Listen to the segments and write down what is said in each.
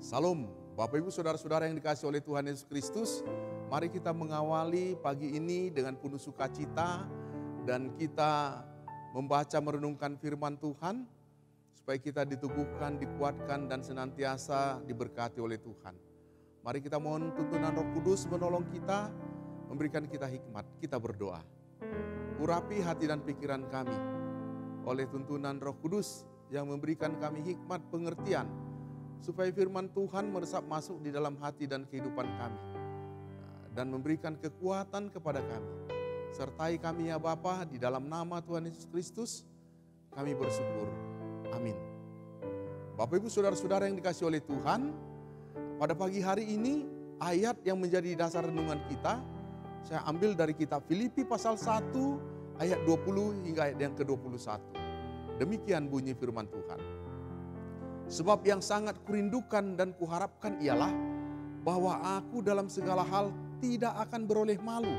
Salam, Bapak Ibu Saudara-saudara yang dikasihi oleh Tuhan Yesus Kristus. Mari kita mengawali pagi ini dengan penuh sukacita dan kita membaca merenungkan firman Tuhan supaya kita diteguhkan, dikuatkan dan senantiasa diberkati oleh Tuhan. Mari kita mohon tuntunan Roh Kudus menolong kita, memberikan kita hikmat. Kita berdoa. Urapi hati dan pikiran kami oleh tuntunan Roh Kudus yang memberikan kami hikmat pengertian, supaya firman Tuhan meresap masuk di dalam hati dan kehidupan kami. Dan memberikan kekuatan kepada kami. Sertai kami ya Bapa, di dalam nama Tuhan Yesus Kristus kami bersyukur. Amin. Bapak Ibu Saudara-saudara yang dikasihi oleh Tuhan, pada pagi hari ini ayat yang menjadi dasar renungan kita, saya ambil dari kitab Filipi pasal 1 ayat 20 hingga ayat yang ke-21. Demikian bunyi firman Tuhan. Sebab yang sangat kurindukan dan kuharapkan ialah bahwa aku dalam segala hal tidak akan beroleh malu,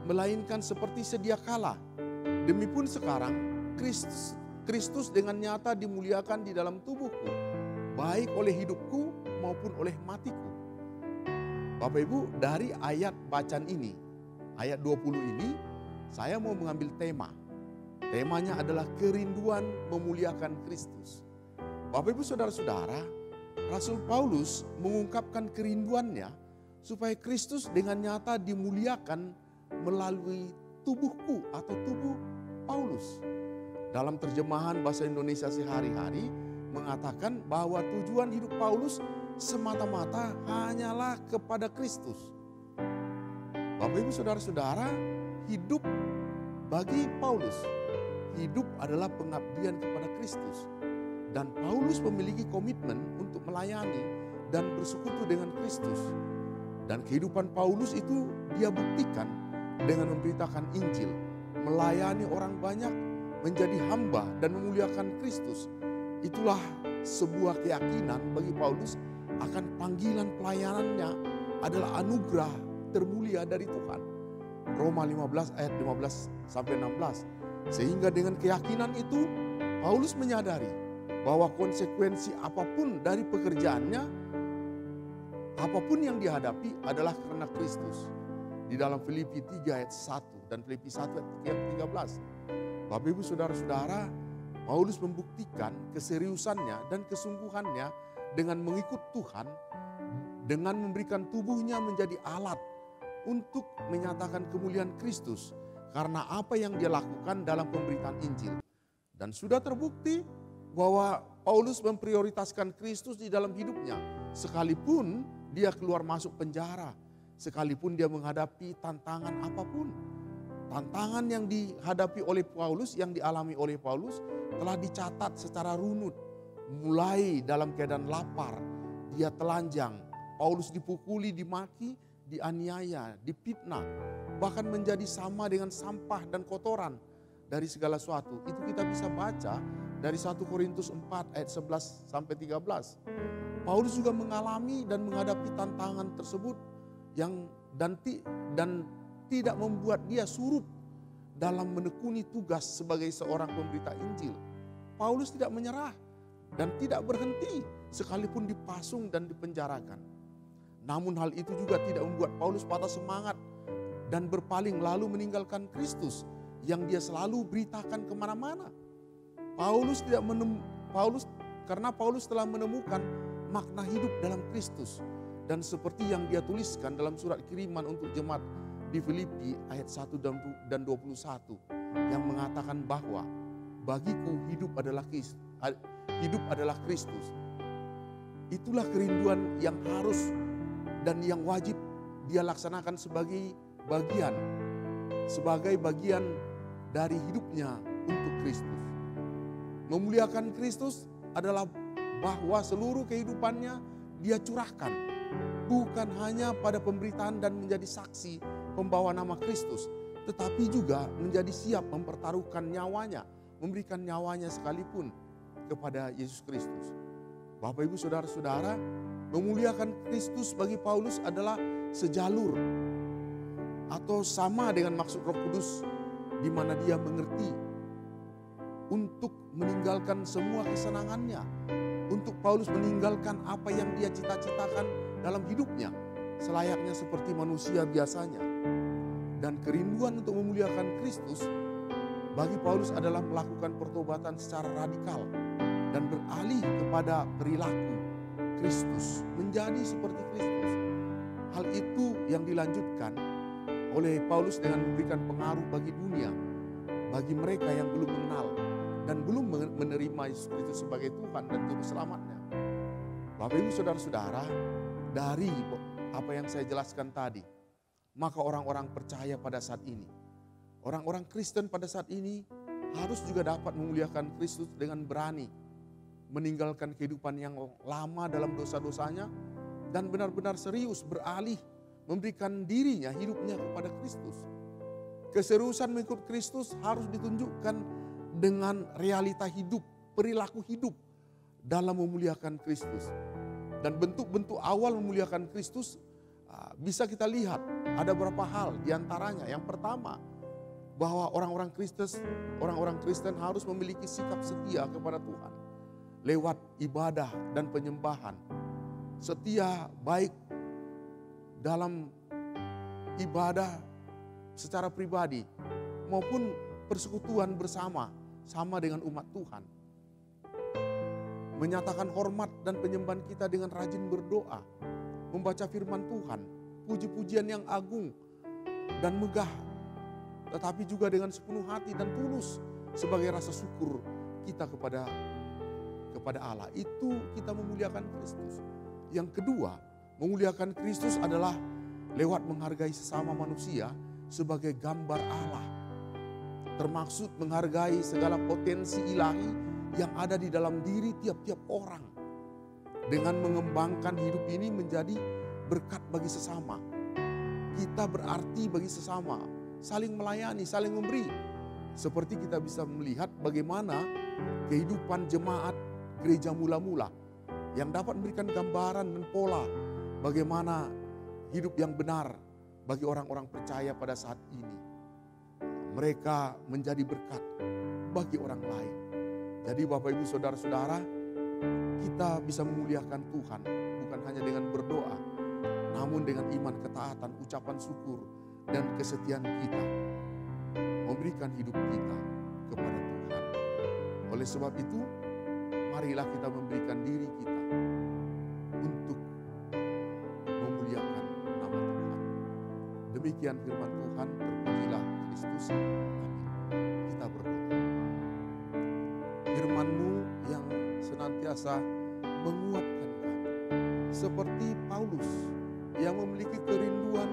melainkan seperti sedia kala. Demipun sekarang Kristus dengan nyata dimuliakan di dalam tubuhku, baik oleh hidupku maupun oleh matiku. Bapak Ibu, dari ayat bacaan ini, ayat 20 ini, saya mau mengambil tema. Temanya adalah kerinduan memuliakan Kristus. Bapak Ibu Saudara-saudara, Rasul Paulus mengungkapkan kerinduannya supaya Kristus dengan nyata dimuliakan melalui tubuhku atau tubuh Paulus. Dalam terjemahan bahasa Indonesia sehari-hari mengatakan bahwa tujuan hidup Paulus semata-mata hanyalah kepada Kristus. Bapak Ibu Saudara-saudara, hidup bagi Paulus, hidup adalah pengabdian kepada Kristus. Dan Paulus memiliki komitmen untuk melayani dan bersekutu dengan Kristus. Dan kehidupan Paulus itu dia buktikan dengan memberitakan Injil, melayani orang banyak, menjadi hamba dan memuliakan Kristus. Itulah sebuah keyakinan bagi Paulus akan panggilan pelayanannya adalah anugerah termulia dari Tuhan. Roma 15 ayat 15 sampai 16. Sehingga dengan keyakinan itu Paulus menyadari bahwa konsekuensi apapun dari pekerjaannya, apapun yang dihadapi adalah karena Kristus. Di dalam Filipi 3 ayat 1 dan Filipi 1 ayat 13. Bapak Ibu Saudara-saudara, Paulus membuktikan keseriusannya dan kesungguhannya dengan mengikut Tuhan, dengan memberikan tubuhnya menjadi alat untuk menyatakan kemuliaan Kristus karena apa yang dia lakukan dalam pemberitaan Injil. Dan sudah terbukti bahwa Paulus memprioritaskan Kristus di dalam hidupnya. Sekalipun dia keluar masuk penjara, sekalipun dia menghadapi tantangan apapun. Tantangan yang dihadapi oleh Paulus, yang dialami oleh Paulus telah dicatat secara runut. Mulai dalam keadaan lapar, dia telanjang, Paulus dipukuli, dimaki, dianiaya, difitnah, bahkan menjadi sama dengan sampah dan kotoran dari segala sesuatu. Itu kita bisa baca dari 1 Korintus 4 ayat 11 sampai 13. Paulus juga mengalami dan menghadapi tantangan tersebut dan tidak membuat dia surut dalam menekuni tugas sebagai seorang pemberita Injil. Paulus tidak menyerah dan tidak berhenti sekalipun dipasung dan dipenjarakan. Namun hal itu juga tidak membuat Paulus patah semangat dan berpaling lalu meninggalkan Kristus yang dia selalu beritakan kemana-mana. Karena Paulus telah menemukan makna hidup dalam Kristus. Dan seperti yang dia tuliskan dalam surat kiriman untuk jemaat di Filipi ayat 1 dan 21. Yang mengatakan bahwa bagiku hidup adalah Kristus. Itulah kerinduan yang harus dan yang wajib dia laksanakan sebagai bagian dari hidupnya untuk Kristus. Memuliakan Kristus adalah bahwa seluruh kehidupannya dia curahkan. Bukan hanya pada pemberitaan dan menjadi saksi pembawa nama Kristus. Tetapi juga menjadi siap mempertaruhkan nyawanya. Memberikan nyawanya sekalipun kepada Yesus Kristus. Bapak Ibu Saudara-saudara, memuliakan Kristus bagi Paulus adalah sejalur. Atau sama dengan maksud Roh Kudus di mana dia mengerti untuk meninggalkan semua kesenangannya, untuk Paulus meninggalkan apa yang dia cita-citakan dalam hidupnya, selayaknya seperti manusia biasanya. Dan kerinduan untuk memuliakan Kristus bagi Paulus adalah melakukan pertobatan secara radikal dan beralih kepada perilaku Kristus, menjadi seperti Kristus. Hal itu yang dilanjutkan oleh Paulus dengan memberikan pengaruh bagi dunia, bagi mereka yang belum mengenal dan belum menerima Yesus Kristus sebagai Tuhan dan Juru Selamatnya. Bapak Ibu Saudara-saudara, dari apa yang saya jelaskan tadi, maka orang-orang percaya pada saat ini, orang-orang Kristen pada saat ini harus juga dapat memuliakan Kristus dengan berani, meninggalkan kehidupan yang lama dalam dosa-dosanya dan benar-benar serius beralih memberikan dirinya, hidupnya kepada Kristus. Keseriusan mengikut Kristus harus ditunjukkan dengan realita hidup, perilaku hidup dalam memuliakan Kristus. Dan bentuk-bentuk awal memuliakan Kristus bisa kita lihat ada beberapa hal, diantaranya yang pertama bahwa orang-orang Kristen harus memiliki sikap setia kepada Tuhan lewat ibadah dan penyembahan. Setia baik dalam ibadah secara pribadi maupun persekutuan bersama dengan umat Tuhan. Menyatakan hormat dan penyembahan kita dengan rajin berdoa, membaca firman Tuhan, puji-pujian yang agung dan megah, tetapi juga dengan sepenuh hati dan tulus sebagai rasa syukur kita kepada Allah. Itu kita memuliakan Kristus. Yang kedua, memuliakan Kristus adalah lewat menghargai sesama manusia sebagai gambar Allah. Termaksud menghargai segala potensi ilahi yang ada di dalam diri tiap-tiap orang. Dengan mengembangkan hidup ini menjadi berkat bagi sesama. Kita berarti bagi sesama, saling melayani, saling memberi. Seperti kita bisa melihat bagaimana kehidupan jemaat gereja mula-mula yang dapat memberikan gambaran dan pola bagaimana hidup yang benar bagi orang-orang percaya pada saat ini. Mereka menjadi berkat bagi orang lain. Jadi Bapak Ibu Saudara-saudara, kita bisa memuliakan Tuhan bukan hanya dengan berdoa, namun dengan iman, ketaatan, ucapan syukur, dan kesetiaan kita memberikan hidup kita kepada Tuhan. Oleh sebab itu, marilah kita memberikan diri kita untuk memuliakan nama Tuhan. Demikian firman Tuhan, terpujilah Kristus. Amin. Kita berdoa. Firman-Mu yang senantiasa menguatkan kami. Seperti Paulus yang memiliki kerinduan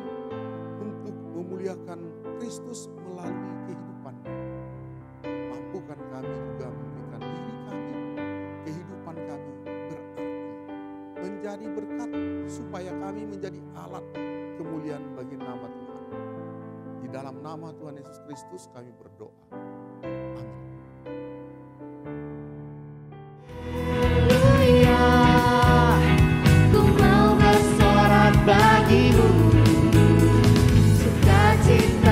untuk memuliakan Kristus melalui kehidupannya. Mampukan kami juga memberikan diri kami, kehidupan kami berarti, menjadi berkat supaya kami menjadi alat kemuliaan bagi nama Tuhan. Di dalam nama Tuhan Yesus Kristus kami berdoa. Amin. Ku mau bersorak bagimu, sukacita